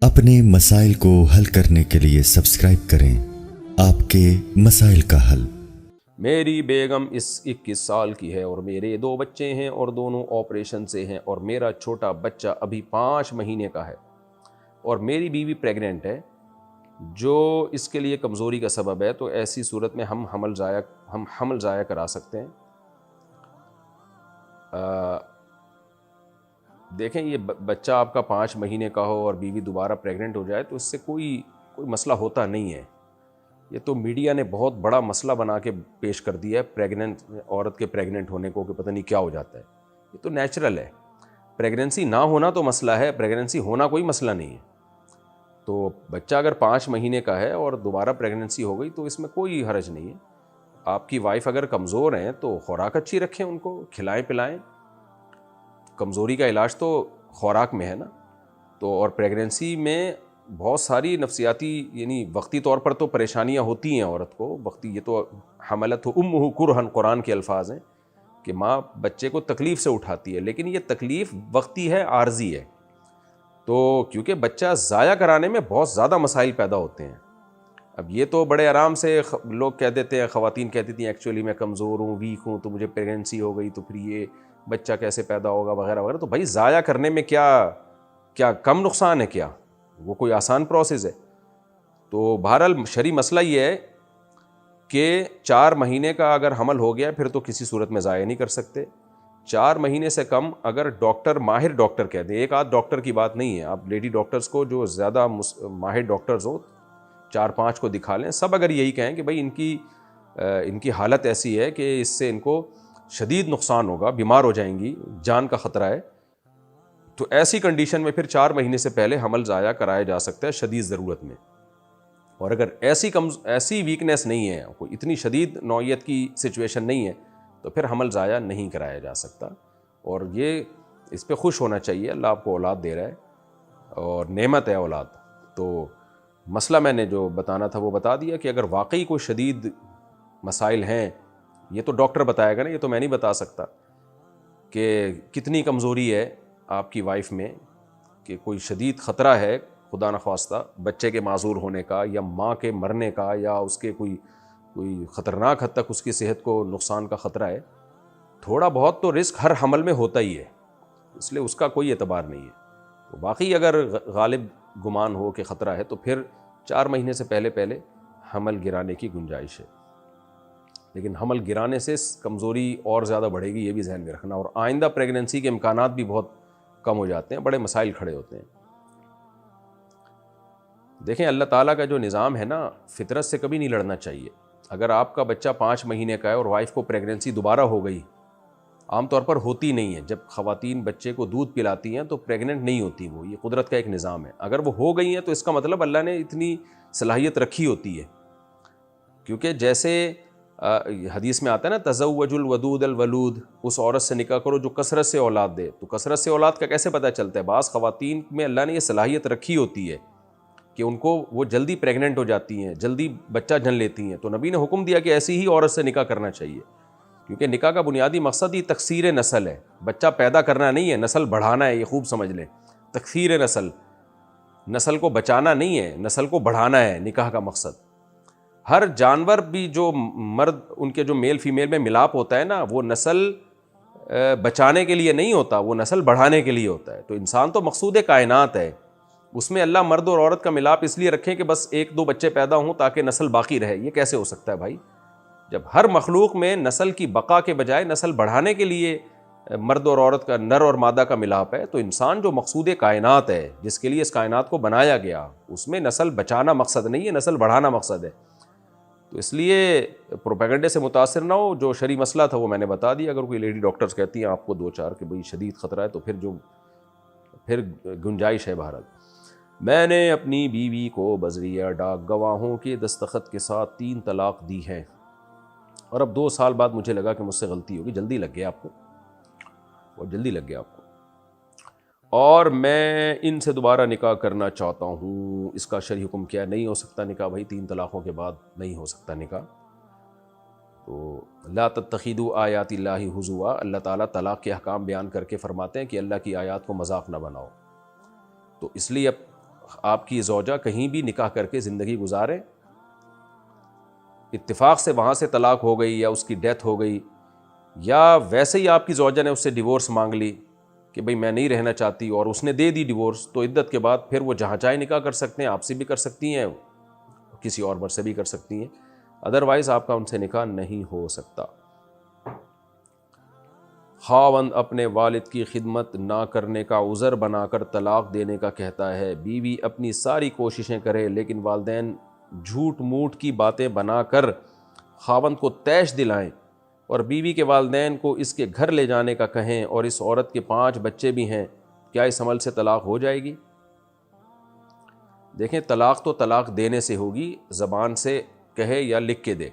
اپنے مسائل کو حل کرنے کے لیے سبسکرائب کریں آپ کے مسائل کا حل۔ میری بیگم 21 سال کی ہے اور میرے 2 بچے ہیں اور دونوں آپریشن سے ہیں اور میرا چھوٹا بچہ ابھی 5 مہینے کا ہے اور میری بیوی پریگننٹ ہے جو اس کے لیے کمزوری کا سبب ہے، تو ایسی صورت میں ہم حمل ضائع کرا سکتے ہیں؟ دیکھیں، یہ بچہ آپ کا 5 مہینے کا ہو اور بیوی دوبارہ پریگننٹ ہو جائے تو اس سے کوئی مسئلہ ہوتا نہیں ہے۔ یہ تو میڈیا نے بہت بڑا مسئلہ بنا کے پیش کر دیا ہے پریگننٹ عورت کے پریگننٹ ہونے کو کہ پتہ نہیں کیا ہو جاتا ہے۔ یہ تو نیچرل ہے، پریگننسی نہ ہونا تو مسئلہ ہے، پریگننسی ہونا کوئی مسئلہ نہیں ہے۔ تو بچہ اگر 5 مہینے کا ہے اور دوبارہ پریگننسی ہو گئی تو اس میں کوئی حرج نہیں ہے۔ آپ کی وائف اگر کمزور ہیں تو خوراک اچھی رکھیں، ان کو کھلائیں پلائیں، کمزوری کا علاج تو خوراک میں ہے نا۔ تو اور پریگننسی میں بہت ساری نفسیاتی یعنی وقتی طور پر تو پریشانیاں ہوتی ہیں عورت کو، وقتی، یہ تو حملت امہ کرہن قرآن کے الفاظ ہیں کہ ماں بچے کو تکلیف سے اٹھاتی ہے، لیکن یہ تکلیف وقتی ہے، عارضی ہے۔ تو کیونکہ بچہ ضائع کرانے میں بہت زیادہ مسائل پیدا ہوتے ہیں۔ اب یہ تو بڑے آرام سے لوگ کہہ دیتے ہیں، خواتین کہتی تھیں ایکچولی میں کمزور ہوں، ویک ہوں، تو مجھے پریگننسی ہو گئی تو پھر یہ بچہ کیسے پیدا ہوگا وغیرہ وغیرہ۔ تو بھائی ضائع کرنے میں کیا کم نقصان ہے؟ کیا وہ کوئی آسان پروسیس ہے؟ تو بہرحال شرعی مسئلہ یہ ہے کہ 4 مہینے کا اگر حمل ہو گیا پھر تو کسی صورت میں ضائع نہیں کر سکتے۔ 4 مہینے سے کم اگر ڈاکٹر، ماہر ڈاکٹر کہہ دیں، ایک آدھ ڈاکٹر کی بات نہیں ہے، آپ لیڈی ڈاکٹرز کو جو زیادہ ماہر ڈاکٹرز ہو 4-5 کو دکھا لیں، سب اگر یہی کہیں کہ بھائی ان کی حالت ایسی ہے کہ اس سے ان کو شدید نقصان ہوگا، بیمار ہو جائیں گی، جان کا خطرہ ہے، تو ایسی کنڈیشن میں پھر 4 مہینے سے پہلے حمل ضائع کرایا جا سکتا ہے شدید ضرورت میں۔ اور اگر ایسی ویکنیس نہیں ہے، کوئی اتنی شدید نوعیت کی سچویشن نہیں ہے، تو پھر حمل ضائع نہیں کرایا جا سکتا۔ اور یہ اس پہ خوش ہونا چاہیے، اللہ آپ کو اولاد دے رہا ہے اور نعمت ہے اولاد۔ تو مسئلہ میں نے جو بتانا تھا وہ بتا دیا کہ اگر واقعی کوئی شدید مسائل ہیں، یہ تو ڈاکٹر بتائے گا نا، یہ تو میں نہیں بتا سکتا کہ کتنی کمزوری ہے آپ کی وائف میں، کہ کوئی شدید خطرہ ہے خدا نخواستہ بچے کے معذور ہونے کا یا ماں کے مرنے کا یا اس کے کوئی خطرناک حد تک اس کی صحت کو نقصان کا خطرہ ہے۔ تھوڑا بہت تو رسک ہر حمل میں ہوتا ہی ہے، اس لیے اس کا کوئی اعتبار نہیں ہے۔ تو باقی اگر غالب گمان ہو کہ خطرہ ہے تو پھر 4 مہینے سے پہلے حمل گرانے کی گنجائش ہے، لیکن حمل گرانے سے کمزوری اور زیادہ بڑھے گی، یہ بھی ذہن میں رکھنا، اور آئندہ پریگننسی کے امکانات بھی بہت کم ہو جاتے ہیں، بڑے مسائل کھڑے ہوتے ہیں۔ دیکھیں، اللہ تعالیٰ کا جو نظام ہے نا، فطرت سے کبھی نہیں لڑنا چاہیے۔ اگر آپ کا بچہ 5 مہینے کا ہے اور وائف کو پریگننسی دوبارہ ہو گئی، عام طور پر ہوتی نہیں ہے، جب خواتین بچے کو دودھ پلاتی ہیں تو پریگننٹ نہیں ہوتی، وہ یہ قدرت کا ایک نظام ہے۔ اگر وہ ہو گئی ہیں تو اس کا مطلب اللہ نے اتنی صلاحیت رکھی ہوتی ہے، کیونکہ جیسے حدیث میں آتا ہے نا، تزوج الودود الولود، اس عورت سے نکاح کرو جو کثرت سے اولاد دے۔ تو کثرت سے اولاد کا کیسے پتہ چلتا ہے؟ بعض خواتین میں اللہ نے یہ صلاحیت رکھی ہوتی ہے کہ ان کو وہ جلدی پریگننٹ ہو جاتی ہیں، جلدی بچہ جن لیتی ہیں، تو نبی نے حکم دیا کہ ایسی ہی عورت سے نکاح کرنا چاہیے، کیونکہ نکاح کا بنیادی مقصد ہی تکثیر نسل ہے، بچہ پیدا کرنا نہیں ہے، نسل بڑھانا ہے، یہ خوب سمجھ لیں۔ تکثیر نسل کو بچانا نہیں ہے، نسل کو بڑھانا ہے نکاح کا مقصد۔ ہر جانور بھی جو مرد، ان کے جو میل فیمیل میں ملاپ ہوتا ہے نا، وہ نسل بچانے کے لیے نہیں ہوتا، وہ نسل بڑھانے کے لیے ہوتا ہے۔ تو انسان تو مقصود کائنات ہے، اس میں اللہ مرد اور عورت کا ملاپ اس لیے رکھیں کہ بس 1-2 بچے پیدا ہوں تاکہ نسل باقی رہے۔ یہ کیسے ہو سکتا ہے بھائی؟ جب ہر مخلوق میں نسل کی بقا کے بجائے نسل بڑھانے کے لیے مرد اور عورت کا، نر اور مادہ کا ملاپ ہے، تو انسان جو مقصود کائنات ہے، جس کے لیے اس کائنات کو بنایا گیا، اس میں نسل بچانا مقصد نہیں ہے، نسل بڑھانا مقصد ہے۔ تو اس لیے پروپیگنڈے سے متاثر نہ ہو، جو شرعی مسئلہ تھا وہ میں نے بتا دیا۔ اگر کوئی لیڈی ڈاکٹرز کہتی ہیں آپ کو 2-4 کہ بھئی شدید خطرہ ہے، تو پھر گنجائش ہے بہرحال۔ میں نے اپنی بیوی کو بذریعہ ڈاک گواہوں کے دستخط کے ساتھ 3 طلاق دی ہیں، اور اب 2 سال بعد مجھے لگا کہ مجھ سے غلطی ہوگی۔ جلدی لگ گیا آپ کو، اور جلدی لگ گیا آپ کو، اور میں ان سے دوبارہ نکاح کرنا چاہتا ہوں، اس کا شرعی حکم کیا ہے؟ نہیں ہو سکتا نکاح بھائی، 3 طلاقوں کے بعد نہیں ہو سکتا نکاح۔ تو لا تتخذوا آیات اللہ ہزوا، اللہ تعالیٰ طلاق کے احکام بیان کر کے فرماتے ہیں کہ اللہ کی آیات کو مذاق نہ بناؤ۔ تو اس لیے اب آپ کی زوجہ کہیں بھی نکاح کر کے زندگی گزاریں، اتفاق سے وہاں سے طلاق ہو گئی یا اس کی ڈیتھ ہو گئی، یا ویسے ہی آپ کی زوجہ نے اس سے ڈیورس مانگ لی کہ بھئی میں نہیں رہنا چاہتی اور اس نے دے دی ڈیورس، تو عدت کے بعد پھر وہ جہاں چاہے نکاح کر سکتے ہیں، آپ سے بھی کر سکتی ہیں، کسی اور مرد سے بھی کر سکتی ہیں، ادروائز آپ کا ان سے نکاح نہیں ہو سکتا۔ خاوند اپنے والد کی خدمت نہ کرنے کا عذر بنا کر طلاق دینے کا کہتا ہے، بیوی اپنی ساری کوششیں کرے لیکن والدین جھوٹ موٹ کی باتیں بنا کر خاوند کو طیش دلائیں اور بیوی کے والدین کو اس کے گھر لے جانے کا کہیں اور اس عورت کے 5 بچے بھی ہیں، کیا اس عمل سے طلاق ہو جائے گی؟ دیکھیں، طلاق تو طلاق دینے سے ہوگی، زبان سے کہے یا لکھ کے دے،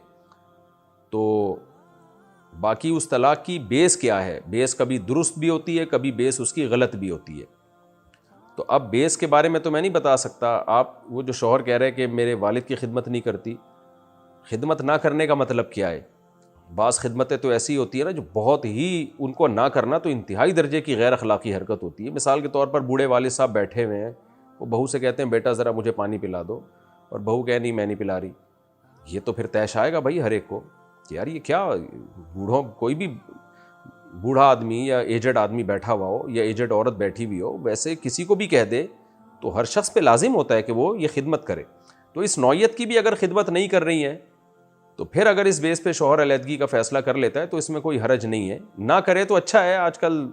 تو باقی اس طلاق کی بیس کیا ہے؟ بیس کبھی درست بھی ہوتی ہے، کبھی بیس اس کی غلط بھی ہوتی ہے۔ تو اب بیس کے بارے میں تو میں نہیں بتا سکتا۔ آپ وہ جو شوہر کہہ رہے ہیں کہ میرے والد کی خدمت نہیں کرتی، خدمت نہ کرنے کا مطلب کیا ہے؟ بعض خدمتیں تو ایسی ہوتی ہیں نا جو بہت ہی، ان کو نہ کرنا تو انتہائی درجے کی غیر اخلاقی حرکت ہوتی ہے۔ مثال کے طور پر بوڑھے والد صاحب بیٹھے ہوئے ہیں، وہ بہو سے کہتے ہیں بیٹا ذرا مجھے پانی پلا دو، اور بہو کہے نہیں میں نہیں پلا رہی، یہ تو پھر طیش آئے گا بھائی ہر ایک کو کہ یار یہ کیا، بوڑھوں کوئی بھی بوڑھا آدمی یا ایجڈ آدمی بیٹھا ہوا ہو یا ایجڈ عورت بیٹھی ہوئی ہو، ویسے کسی کو بھی کہہ دے تو ہر شخص پہ لازم ہوتا ہے کہ وہ یہ خدمت کرے۔ تو اس نوعیت کی بھی اگر خدمت نہیں کر رہی ہیں تو پھر اگر اس بیس پہ شوہر علیحدگی کا فیصلہ کر لیتا ہے تو اس میں کوئی حرج نہیں ہے، نہ کرے تو اچھا ہے، آج کل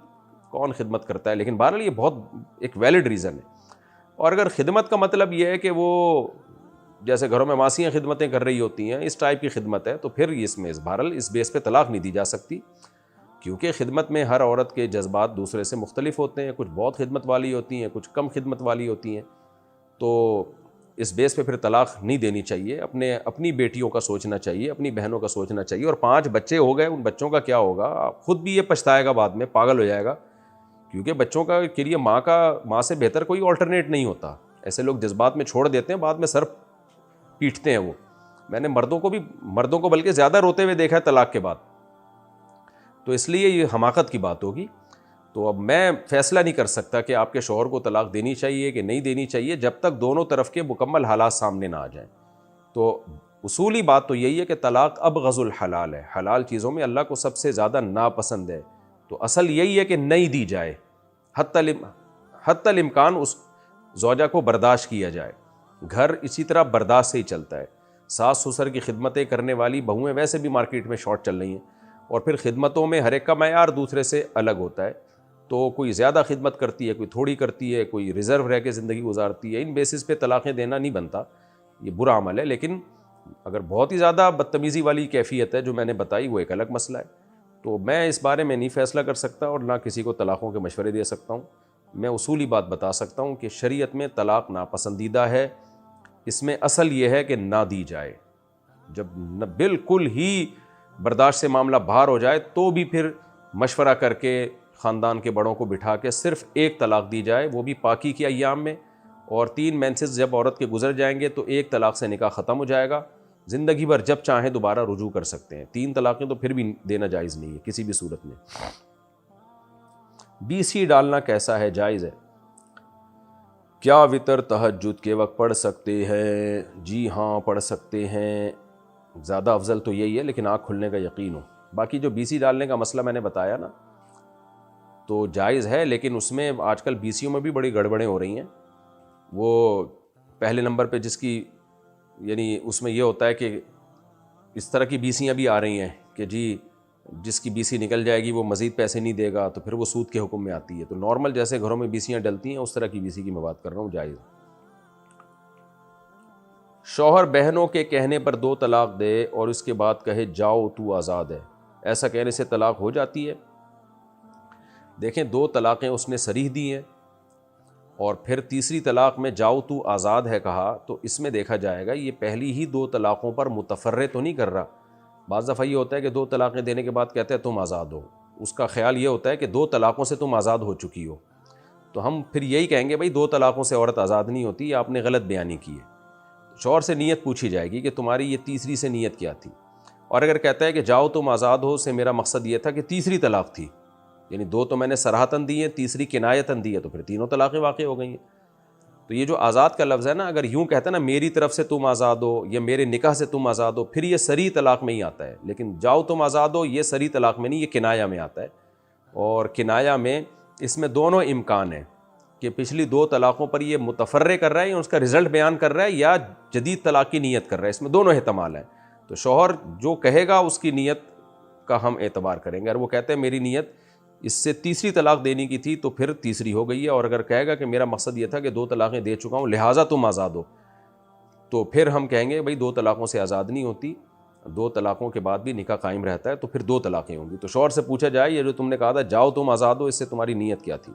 کون خدمت کرتا ہے، لیکن بہرحال یہ بہت ایک ویلڈ ریزن ہے۔ اور اگر خدمت کا مطلب یہ ہے کہ وہ جیسے گھروں میں ماسیاں خدمتیں کر رہی ہوتی ہیں، اس ٹائپ کی خدمت ہے، تو پھر اس میں بہرحال اس بیس پہ طلاق نہیں دی جا سکتی، کیونکہ خدمت میں ہر عورت کے جذبات دوسرے سے مختلف ہوتے ہیں، کچھ بہت خدمت والی ہوتی ہیں، کچھ کم خدمت والی ہوتی ہیں، تو اس بیس پہ پھر طلاق نہیں دینی چاہیے۔ اپنی بیٹیوں کا سوچنا چاہیے، اپنی بہنوں کا سوچنا چاہیے۔ اور 5 بچے ہو گئے، ان بچوں کا کیا ہوگا؟ خود بھی یہ پچھتائے گا بعد میں، پاگل ہو جائے گا، کیونکہ بچوں کا کے لیے ماں سے بہتر کوئی آلٹرنیٹ نہیں ہوتا۔ ایسے لوگ جذبات میں چھوڑ دیتے ہیں، بعد میں سر پیٹتے ہیں۔ وہ میں نے مردوں کو بلکہ زیادہ روتے ہوئے دیکھا ہے طلاق کے بعد، تو اس لیے یہ حماقت کی بات ہوگی۔ تو اب میں فیصلہ نہیں کر سکتا کہ آپ کے شوہر کو طلاق دینی چاہیے کہ نہیں دینی چاہیے جب تک دونوں طرف کے مکمل حالات سامنے نہ آ جائیں۔ تو اصولی بات تو یہی ہے کہ طلاق ابغض الحلال ہے، حلال چیزوں میں اللہ کو سب سے زیادہ ناپسند ہے، تو اصل یہی ہے کہ نہیں دی جائے، حتی الامکان اس زوجہ کو برداشت کیا جائے۔ گھر اسی طرح برداشت سے ہی چلتا ہے۔ ساس سسر کی خدمتیں کرنے والی بہویں ویسے بھی مارکیٹ میں شارٹ چل رہی ہیں، اور پھر خدمتوں میں ہر ایک کا معیار دوسرے سے الگ ہوتا ہے، تو کوئی زیادہ خدمت کرتی ہے، کوئی تھوڑی کرتی ہے، کوئی ریزرو رہ کے زندگی گزارتی ہے۔ ان بیسس پہ طلاقیں دینا نہیں بنتا، یہ برا عمل ہے، لیکن اگر بہت ہی زیادہ بدتمیزی والی کیفیت ہے جو میں نے بتائی، وہ ایک الگ مسئلہ ہے۔ تو میں اس بارے میں نہیں فیصلہ کر سکتا اور نہ کسی کو طلاقوں کے مشورے دے سکتا ہوں۔ میں اصولی بات بتا سکتا ہوں کہ شریعت میں طلاق ناپسندیدہ ہے، اس میں اصل یہ ہے کہ نہ دی جائے۔ جب بالکل ہی برداشت سے معاملہ باہر ہو جائے تو بھی پھر مشورہ کر کے خاندان کے بڑوں کو بٹھا کے صرف ایک طلاق دی جائے، وہ بھی پاکی کے ایام میں، اور 3 مینسز جب عورت کے گزر جائیں گے تو 1 طلاق سے نکاح ختم ہو جائے گا، زندگی بھر جب چاہیں دوبارہ رجوع کر سکتے ہیں۔ 3 طلاقیں تو پھر بھی دینا جائز نہیں ہے کسی بھی صورت میں۔ BC ڈالنا کیسا ہے؟ جائز ہے۔ کیا وتر تہجد کے وقت پڑھ سکتے ہیں؟ جی ہاں پڑھ سکتے ہیں، زیادہ افضل تو یہی ہے، لیکن آنکھ کھلنے کا یقین ہو۔ باقی جو BC ڈالنے کا مسئلہ میں نے بتایا نا، تو جائز ہے، لیکن اس میں آج کل BCوں میں بھی بڑی گڑبڑیں ہو رہی ہیں۔ وہ پہلے نمبر پہ جس کی، یعنی اس میں یہ ہوتا ہے کہ اس طرح کی BCیاں بھی آ رہی ہیں کہ جی جس کی BC نکل جائے گی وہ مزید پیسے نہیں دے گا، تو پھر وہ سود کے حکم میں آتی ہے۔ تو نارمل جیسے گھروں میں BCیاں ڈلتی ہیں اس طرح کی BC کی میں بات کر رہا ہوں، جائز۔ شوہر بہنوں کے کہنے پر 2 طلاق دے اور اس کے بعد کہے جاؤ تو آزاد ہے، ایسا کہنے سے طلاق ہو جاتی ہے؟ دیکھیں، 2 طلاقیں اس نے صریح دی ہیں اور پھر تیسری طلاق میں جاؤ تو آزاد ہے کہا، تو اس میں دیکھا جائے گا یہ پہلی ہی 2 طلاقوں پر متفرع تو نہیں کر رہا۔ بعض دفعہ یہ ہوتا ہے کہ 2 طلاقیں دینے کے بعد کہتے ہیں تم آزاد ہو، اس کا خیال یہ ہوتا ہے کہ 2 طلاقوں سے تم آزاد ہو چکی ہو، تو ہم پھر یہی کہیں گے بھائی 2 طلاقوں سے عورت آزاد نہیں ہوتی، یہ آپ نے غلط بیانی کی ہے۔ شوہر سے نیت پوچھی جائے گی کہ تمہاری یہ تیسری سے نیت کیا تھی، اور اگر کہتا ہے کہ جاؤ تم آزاد ہو سے میرا مقصد یہ تھا کہ تیسری طلاق تھی، یعنی 2 تو میں نے صراحتاً دی ہیں، تیسری کنایتاً دی ہے، تو پھر 3 طلاقیں واقع ہو گئی ہیں۔ تو یہ جو آزاد کا لفظ ہے نا، اگر یوں کہتے ہیں نا میری طرف سے تم آزاد ہو یا میرے نکاح سے تم آزاد ہو، پھر یہ صریح طلاق میں ہی آتا ہے. لیکن جاؤ تم آزاد ہو یہ صریح طلاق میں نہیں، یہ کنایا میں آتا ہے. اور کنایا میں اس میں دونوں امکان ہیں کہ پچھلی 2 طلاقوں پر یہ متفرع کر رہا ہے یا اس کا رزلٹ بیان کر رہا ہے یا جدید طلاق کی نیت کر رہا ہے. اس میں دونوں احتمال ہیں. تو شوہر جو کہے گا اس کی نیت کا ہم اعتبار کریں گے. اگر وہ کہتے ہیں میری نیت اس سے تیسری طلاق دینے کی تھی تو پھر تیسری ہو گئی ہے، اور اگر کہے گا کہ میرا مقصد یہ تھا کہ 2 طلاقیں دے چکا ہوں لہٰذا تم آزاد ہو، تو پھر ہم کہیں گے بھائی 2 طلاقوں سے آزاد نہیں ہوتی، 2 طلاقوں کے بعد بھی نکاح قائم رہتا ہے، تو پھر 2 طلاقیں ہوں گی. تو شوہر سے پوچھا جائے یہ جو تم نے کہا تھا جاؤ تم آزاد ہو، اس سے تمہاری نیت کیا تھی؟